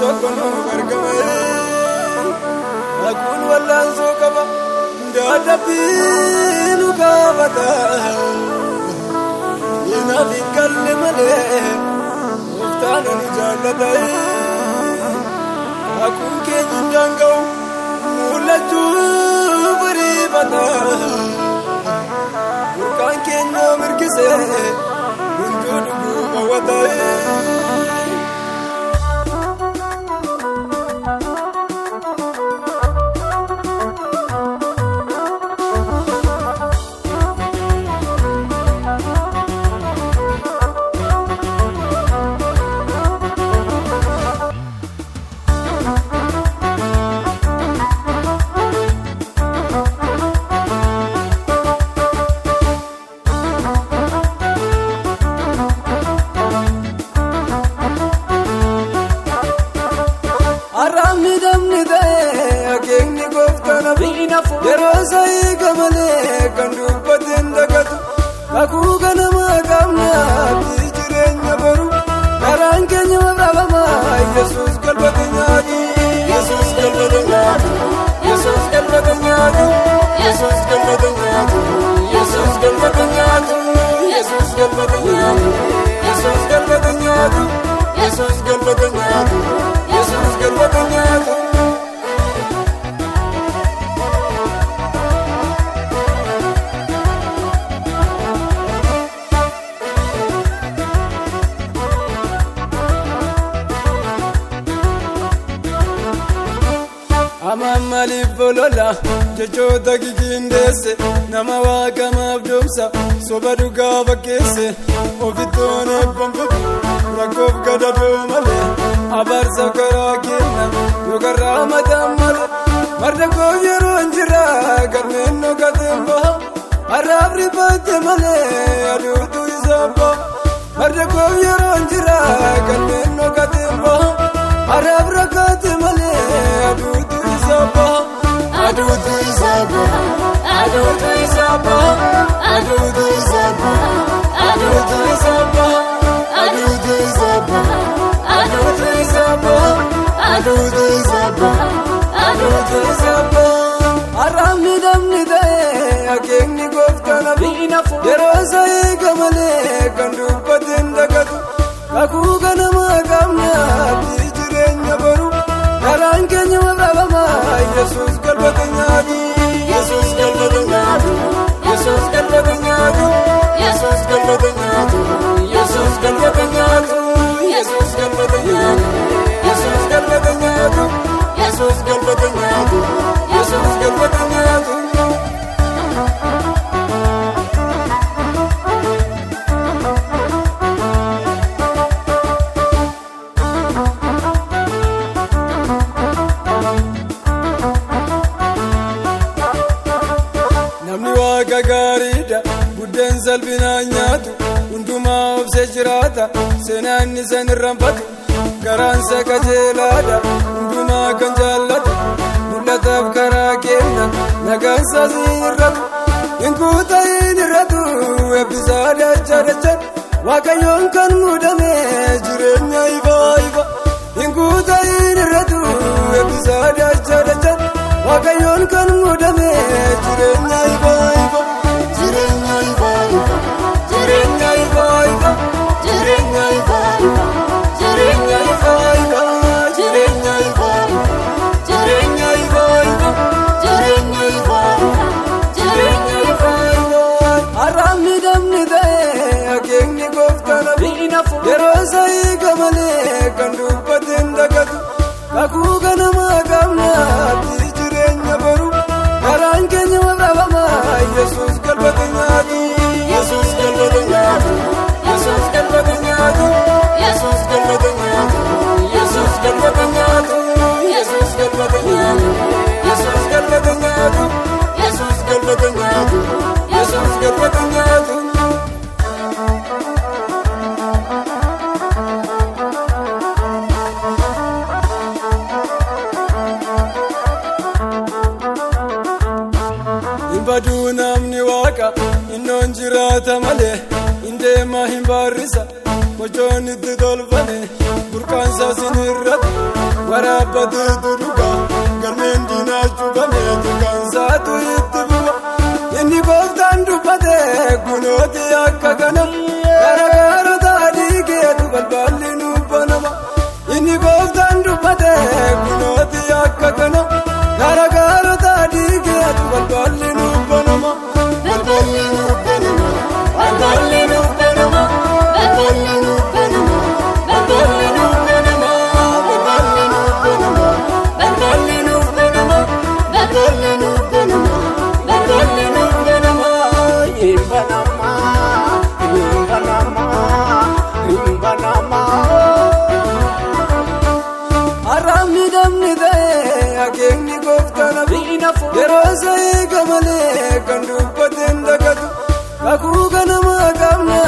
tokkoon argame akun wallaan soo qaba daadabbiin ugaafata inaaf hin galle malee gooftaan ani jaallata akun keenya hin daanga'u mul'achuu bariifata burqaan keenya mirkise hunduu dhuguu qawwata. Yeroo sa'ii gamalee kan dubbateen dagatu kakuu ganamaa qabnaatti jireenya baru garaan keenya maqabamaa Yesuus galbate nyaatu Yesuus galbate nyaatu Yesuus galbate nyaatu Yesuus galbate nyaatu Yesuus galbate nyaatu Yesuus galbate nyaatu Yesuus galbate nyaatu Yesuus galbate nyaatu Yesuus galbate nyaatu. Amamaliif bolola jechoota gigindeesse nama waaqamaaf doomsa soba dhugaa fakkeesse ofittoon eebbamfatu rakkoof gadadoo malee abaarsa karaa kenna yookarraa mataan malee marda koo yeroo jira galmeen dhokateen baha har'aaf rifatte malee aduutu isaa baha marda koo yeroo jira galmeen dhokateen baha har'aaf rakkaate malee aduutu aduutu isaaba aduutu isaaba aduutu isaaba aduutu isaaba aduutu isaaba aduutu isaaba aduutu isaaba aduutu isaaba har'aamni damni ta'ee akeekni gooftaan hafu yeroo sa'ii gamalee kan dubbateen dagatu kakuu ganamaa qabnaatti jireenya baru garaan keenya maqabamaa Yesuus galbate nyaatu Yesuus galbate nyaatu Yesuus galbate nyaatu Yesuus galbate nyaatu Yesuus galbate nyaatu Yesuus galbate nyaatu Yesuus galbate nyaatu Yesuus galbate nyaatu Yesuus galbate nyaatu. Gagaariidha buddeen salphinaan nyaatu hundumaa obsee jiraata seenaan isaan irraanfatu garaansa qajeelaadha hundumaa kan jaallatu mul'ataaf karaa kenna nagaansaas irratu hin guuta'iin irratu eebbisaa dachaa dachaa waaqayyoon kan muudame jireenya ifaa ifa hin guuta'iin irratu eebbisaa dachaa dachaa waaqayyoon kan muudame jireenya ifaa ifa. Jireenya ifaa ifa jireenya ifaa ifa jireenya ifaa ifa jireenya ifaa ifa jireenya ifaa ifa jireenya ifaa ifa jireenya ifaa ifa jireenya ifaa ifa har'aamni damni ta'ee akeekni gooftaan hafu yeroo sa'ii gamalee kan dubbateen dagatu kakuu ganamaa qabnaatti jireenya baru garaan keenya maqabamaa Yesuus galbate nyaatu Yesuus galbate nyaatu Yesuus galbate nyaatu Yesuus galbate nyaatu Yesuus galbate nyaatu Yesuus galbate nyaatu Yesuus galbate nyaatu Yesuus galbate nyaatu Yesuus galbate nyaatu. Baduu namni waaqa innoon jiraata malee indeema hin barrisa mojoon itti tolfame burqaansa sinirratti waraabbateetu dhuga galmeen diinaachuu gameetu kan saatu itti bu'a. Inni gooftaan dubbate kunooti akka kana garagaarota dhiigeetu balballi nuuf banama. Inni gooftaan dubbate kunooti akka kana garagaarota dhiigeetu balballi nuuf banama. Balballi nuuf banama. Balballi nuuf banama. Balballi nuuf banama. Balballi nuuf banama. Balballi nuuf banama. Balballi nuuf banama. Balballi nuuf banama. Balballi nuuf banama. Imbanama. Imbanama. Imbanama. Arrabni damni ta'ee akeekni gooftaan hafu yeroo isa eega malee kan dubbateen dagatu kakuu ganamaa qabna.